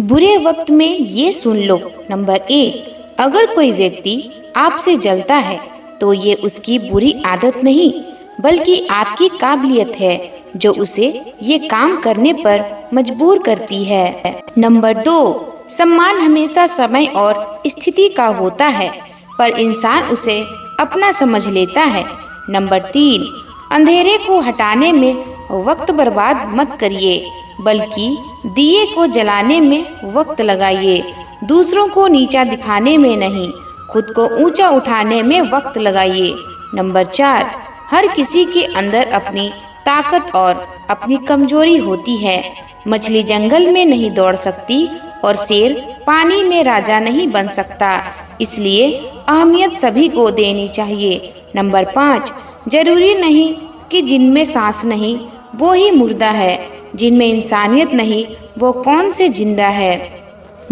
बुरे वक्त में ये सुन लो। नंबर 1, अगर कोई व्यक्ति आपसे जलता है तो ये उसकी बुरी आदत नहीं बल्कि आपकी काबिलियत है जो उसे ये काम करने पर मजबूर करती है। नंबर 2, सम्मान हमेशा समय और स्थिति का होता है पर इंसान उसे अपना समझ लेता है। नंबर 3, अंधेरे को हटाने में वक्त बर्बाद मत करिए बल्कि दिए को जलाने में वक्त लगाइए। दूसरों को नीचा दिखाने में नहीं, खुद को ऊंचा उठाने में वक्त लगाइए। नंबर 4, हर किसी के अंदर अपनी ताकत और अपनी कमजोरी होती है। मछली जंगल में नहीं दौड़ सकती और शेर पानी में राजा नहीं बन सकता, इसलिए अहमियत सभी को देनी चाहिए। नंबर 5, जरूरी नहीं कि जिनमें सांस नहीं वो ही मुर्दा है, जिनमें इंसानियत नहीं वो कौन से जिंदा है।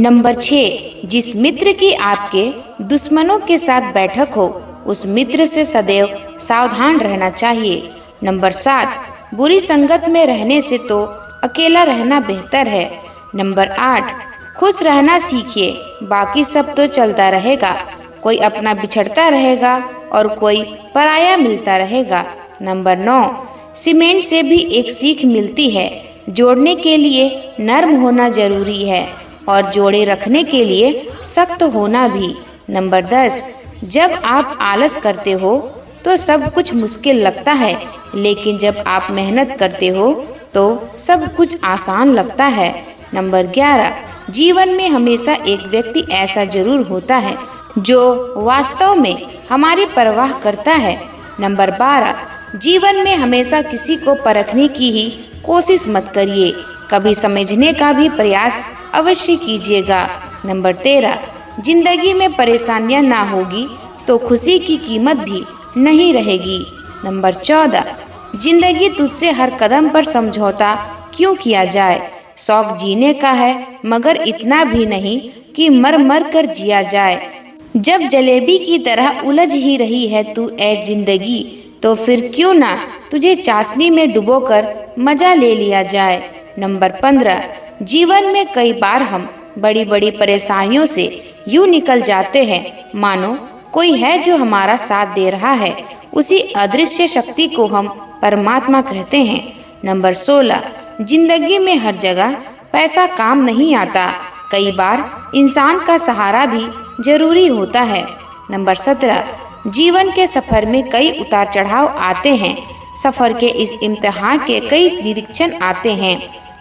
नंबर 6, जिस मित्र की आपके दुश्मनों के साथ बैठक हो उस मित्र से सदैव सावधान रहना चाहिए। नंबर 7, बुरी संगत में रहने से तो अकेला रहना बेहतर है। नंबर 8, खुश रहना सीखिए, बाकी सब तो चलता रहेगा। कोई अपना बिछड़ता रहेगा और कोई पराया मिलता रहेगा। नंबर 9, सीमेंट से भी एक सीख मिलती है, जोड़ने के लिए नर्म होना जरूरी है और जोड़े रखने के लिए सख्त होना भी। नंबर 10, जब आप आलस करते हो तो सब कुछ मुश्किल लगता है, लेकिन जब आप मेहनत करते हो तो सब कुछ आसान लगता है। नंबर 11, जीवन में हमेशा एक व्यक्ति ऐसा जरूर होता है जो वास्तव में हमारी परवाह करता है। नंबर 12, जीवन में हमेशा किसी को परखने की ही कोशिश मत करिए, कभी समझने का भी प्रयास अवश्य कीजिएगा। नंबर 13, जिंदगी में परेशानियां ना होगी तो खुशी की कीमत भी नहीं रहेगी। नंबर 14, जिंदगी तुझसे हर कदम पर समझौता क्यों किया जाए। शौक जीने का है मगर इतना भी नहीं कि मर मर कर जिया जाए। जब जलेबी की तरह उलझ ही रही है तू ए जिंदगी, तो फिर क्यों ना तुझे चाशनी में डुबोकर मजा ले लिया जाए। नंबर 15, जीवन में कई बार हम बड़ी बड़ी परेशानियों से यूं निकल जाते हैं मानो कोई है जो हमारा साथ दे रहा है। उसी अदृश्य शक्ति को हम परमात्मा कहते हैं। नंबर 16, जिंदगी में हर जगह पैसा काम नहीं आता, कई बार इंसान का सहारा भी जरूरी होता है। नंबर 17, जीवन के सफर में कई उतार चढ़ाव आते हैं, सफर के इस इम्तिहान के कई निरीक्षण आते हैं।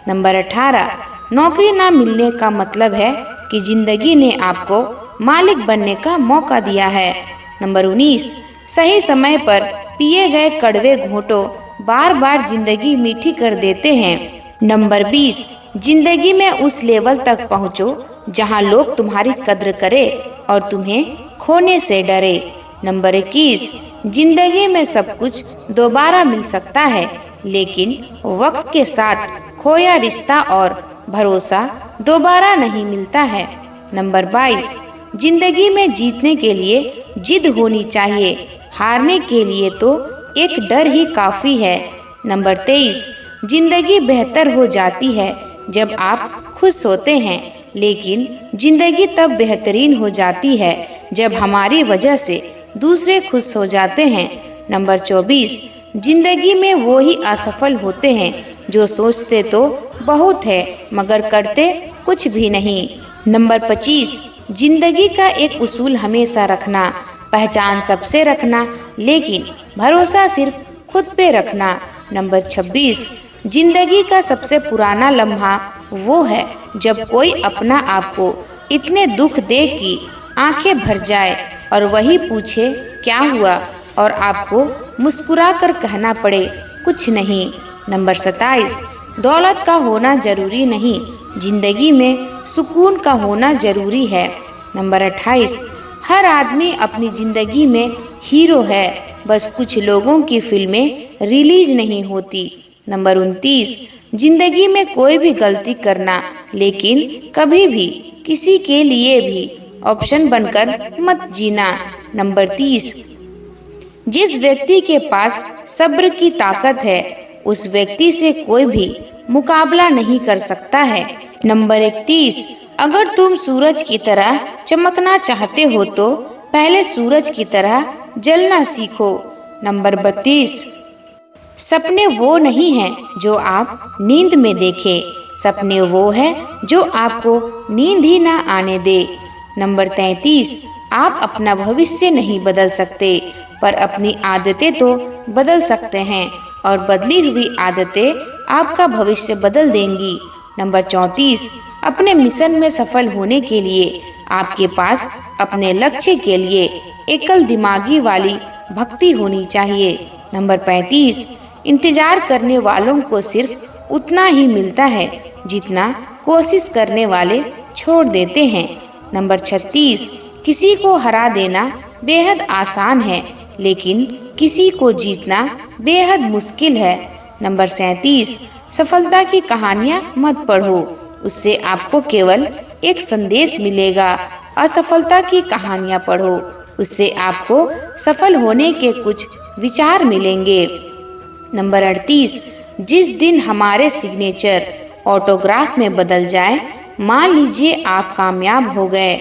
नंबर 18, नौकरी ना मिलने का मतलब है कि जिंदगी ने आपको मालिक बनने का मौका दिया है। नंबर 19, सही समय पर पिए गए कड़वे घूंटों बार बार जिंदगी मीठी कर देते हैं। नंबर 20, जिंदगी में उस लेवल तक पहुँचो जहाँ लोग तुम्हारी कद्र करे और तुम्हें खोने से डरे। नंबर 21, जिंदगी में सब कुछ दोबारा मिल सकता है लेकिन वक्त के साथ खोया रिश्ता और भरोसा दोबारा नहीं मिलता है। नंबर 22, जिंदगी में जीतने के लिए जिद होनी चाहिए, हारने के लिए तो एक डर ही काफी है। नंबर 23, जिंदगी बेहतर हो जाती है जब आप खुश होते हैं, लेकिन जिंदगी तब बेहतरीन हो जाती है जब हमारी वजह से दूसरे खुश हो जाते हैं। नंबर 24, जिंदगी में वो ही असफल होते हैं जो सोचते तो बहुत है मगर करते कुछ भी नहीं। नंबर 25, जिंदगी का एक उसूल हमेशा रखना, पहचान सबसे रखना लेकिन भरोसा सिर्फ खुद पे रखना। नंबर 26, जिंदगी का सबसे पुराना लम्हा वो है जब कोई अपना आपको इतने दुख दे कि आंखें भर जाए और वही पूछे क्या हुआ और आपको मुस्कुरा कर कहना पड़े कुछ नहीं। नंबर 27, दौलत का होना जरूरी नहीं, जिंदगी में सुकून का होना जरूरी है। नंबर 28, हर आदमी अपनी जिंदगी में हीरो है, बस कुछ लोगों की फिल्में रिलीज नहीं होती। नंबर 29, जिंदगी में कोई भी गलती करना लेकिन कभी भी किसी के लिए भी ऑप्शन बनकर मत जीना। नंबर 30, जिस व्यक्ति के पास सब्र की ताकत है उस व्यक्ति से कोई भी मुकाबला नहीं कर सकता है, नंबर 31, अगर तुम सूरज की तरह चमकना चाहते हो तो पहले सूरज की तरह जलना सीखो। नंबर 32, सपने वो नहीं हैं जो आप नींद में देखें, सपने वो है जो आपको नींद ही ना आने दे। नंबर 33, आप अपना भविष्य नहीं बदल सकते, पर अपनी आदतें तो बदल सकते हैं और बदली हुई आदतें आपका भविष्य बदल देंगी। नंबर 34, अपने मिशन में सफल होने के लिए आपके पास अपने लक्ष्य के लिए एकल दिमागी वाली भक्ति होनी चाहिए। नंबर 35, इंतजार करने वालों को सिर्फ उतना ही मिलता है जितना कोशिश करने वाले छोड़ देते हैं। नंबर 36, किसी को हरा देना बेहद आसान है, लेकिन किसी को जीतना बेहद मुश्किल है। नंबर 37, सफलता की कहानियाँ मत पढ़ो, उससे आपको केवल एक संदेश मिलेगा। असफलता की कहानियाँ पढ़ो, उससे आपको सफल होने के कुछ विचार मिलेंगे। नंबर 38, जिस दिन हमारे सिग्नेचर ऑटोग्राफ में बदल जाए, मान लीजिए आप कामयाब हो गए।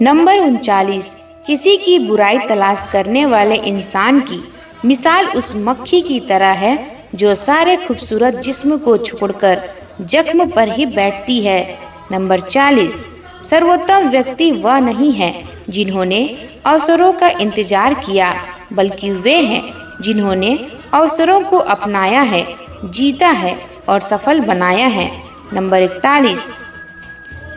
नंबर 39, किसी की बुराई तलाश करने वाले इंसान की मिसाल उस मक्खी की तरह है जो सारे खूबसूरत जिस्म को छोड़कर जख्म पर ही बैठती है। नंबर 40, सर्वोत्तम व्यक्ति वह नहीं है जिन्होंने अवसरों का इंतजार किया, बल्कि वे हैं जिन्होंने अवसरों को अपनाया है, जीता है और सफल बनाया है। नंबर 41,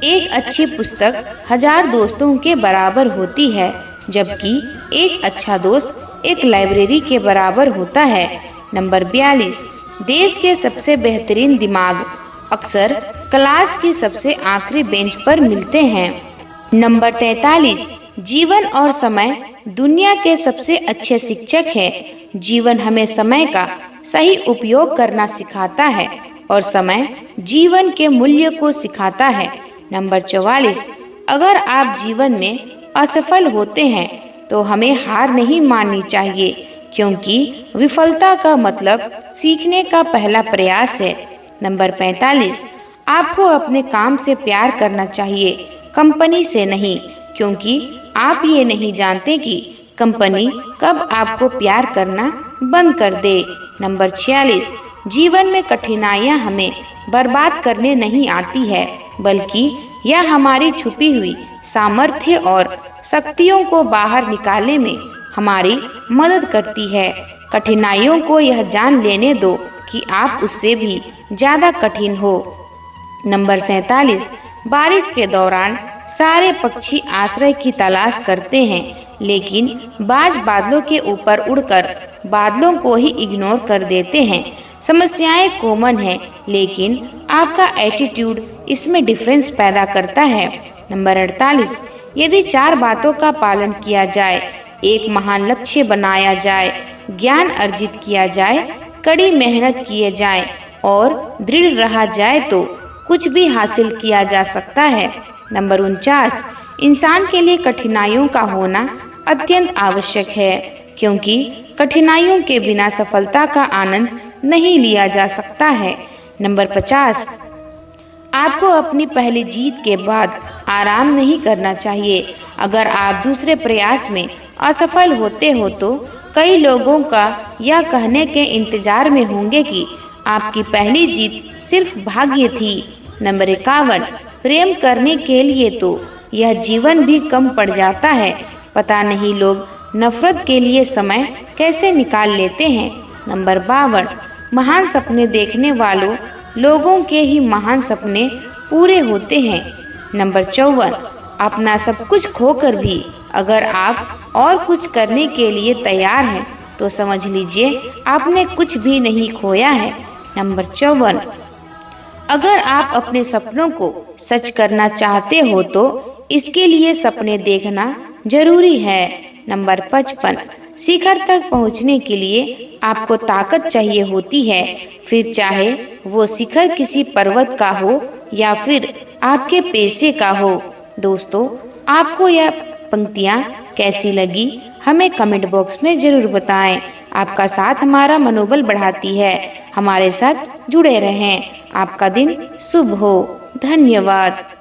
एक अच्छी पुस्तक 1000 दोस्तों के बराबर होती है, जबकि एक अच्छा दोस्त एक लाइब्रेरी के बराबर होता है। नंबर 42, देश के सबसे बेहतरीन दिमाग अक्सर क्लास की सबसे आखिरी बेंच पर मिलते हैं। नंबर 43, जीवन और समय दुनिया के सबसे अच्छे शिक्षक है। जीवन हमें समय का सही उपयोग करना सिखाता है और समय जीवन के मूल्य को सिखाता है। नंबर 44, अगर आप जीवन में असफल होते हैं तो हमें हार नहीं माननी चाहिए, क्योंकि विफलता का मतलब सीखने का पहला प्रयास है। नंबर 45, आपको अपने काम से प्यार करना चाहिए, कंपनी से नहीं, क्योंकि आप ये नहीं जानते कि कंपनी कब आपको प्यार करना बंद कर दे। नंबर 46, जीवन में कठिनाइयाँ हमें बर्बाद करने नहीं आती है, बल्कि यह हमारी छुपी हुई सामर्थ्य और शक्तियों को बाहर निकालने में हमारी मदद करती है। कठिनाइयों को यह जान लेने दो कि आप उससे भी ज़्यादा कठिन हो। नंबर 47, बारिश के दौरान सारे पक्षी आश्रय की तलाश करते हैं, लेकिन बाज बादलों के ऊपर उड़कर बादलों को ही इग्नोर कर देते हैं। समस्याएं कॉमन है, लेकिन आपका एटीट्यूड इसमें डिफरेंस पैदा करता है। नंबर 48, यदि 4 बातों का पालन किया जाए, एक महान लक्ष्य बनाया जाए, ज्ञान अर्जित किया जाए, कड़ी मेहनत किए जाए और दृढ़ रहा जाए तो कुछ भी हासिल किया जा सकता है। नंबर 49, इंसान के लिए कठिनाइयों का होना अत्यंत आवश्यक है, क्योंकि कठिनाइयों के बिना सफलता का आनंद नहीं लिया जा सकता है। नंबर 50, आपको अपनी पहली जीत के बाद आराम नहीं करना चाहिए। अगर आप दूसरे प्रयास में असफल होते हो तो कई लोगों का यह कहने के इंतजार में होंगे कि आपकी पहली जीत सिर्फ भाग्य थी। नंबर 51, प्रेम करने के लिए तो यह जीवन भी कम पड़ जाता है। पता नहीं लोग नफरत के लिए समय कैसे निकाल लेते हैं। नंबर 52, महान सपने देखने वालों लोगों के ही महान सपने पूरे होते हैं। नंबर 54, अपना सब कुछ खोकर भी अगर आप और कुछ करने के लिए तैयार हैं तो समझ लीजिए आपने कुछ भी नहीं खोया है। नंबर 54, अगर आप अपने सपनों को सच करना चाहते हो तो इसके लिए सपने देखना जरूरी है। नंबर 55, शिखर तक पहुंचने के लिए आपको ताकत चाहिए होती है, फिर चाहे वो शिखर किसी पर्वत का हो या फिर आपके पैसे का हो। दोस्तों, आपको यह पंक्तियाँ कैसी लगी हमें कमेंट बॉक्स में जरूर बताएं। आपका साथ हमारा मनोबल बढ़ाती है। हमारे साथ जुड़े रहें। आपका दिन शुभ हो। धन्यवाद।